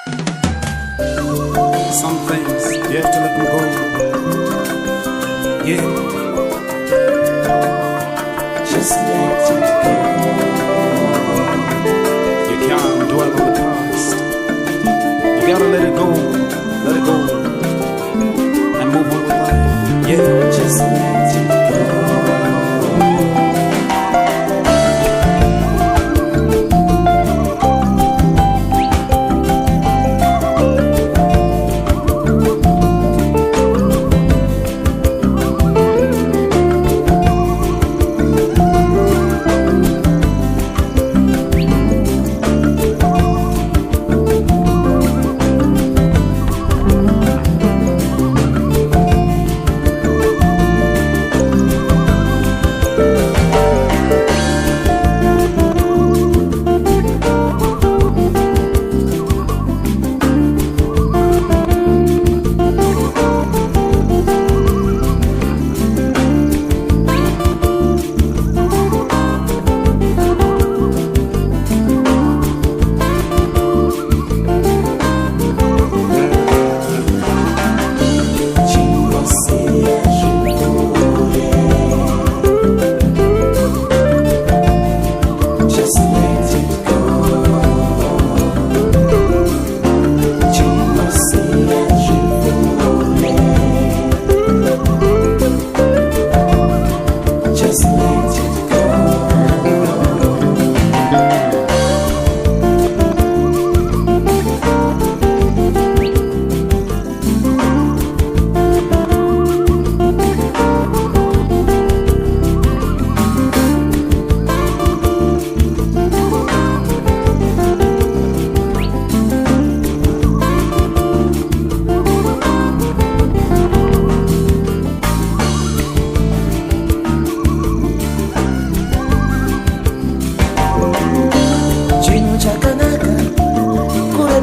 Some things you have to let them go. Yeah. Just let it go. You can't dwell on the past. You gotta let it go. Let it go. And move on with life. Yeah. Just let it go.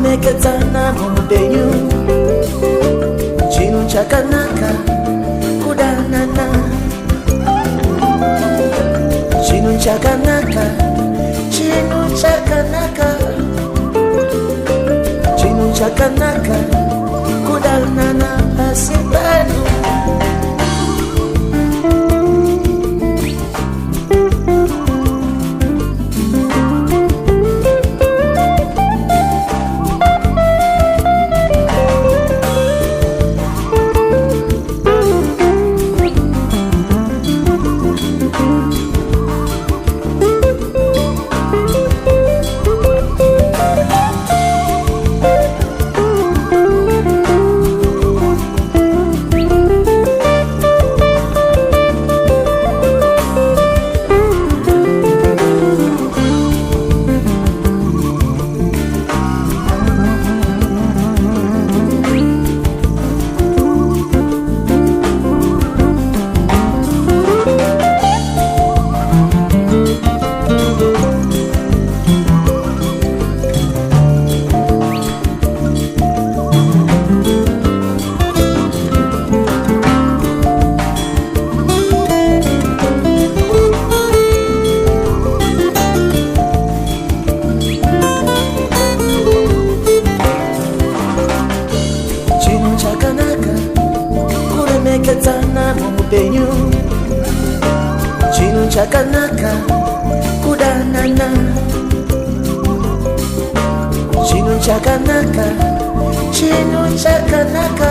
Meketana mubenyu chinu chakanaka kudanana chinu chakanaka chinu chakanaka chinu chakanaka kudanana pasipanu Meketana mubenyu chinu chakanaka kudanana chinu chakanaka chinu chakanaka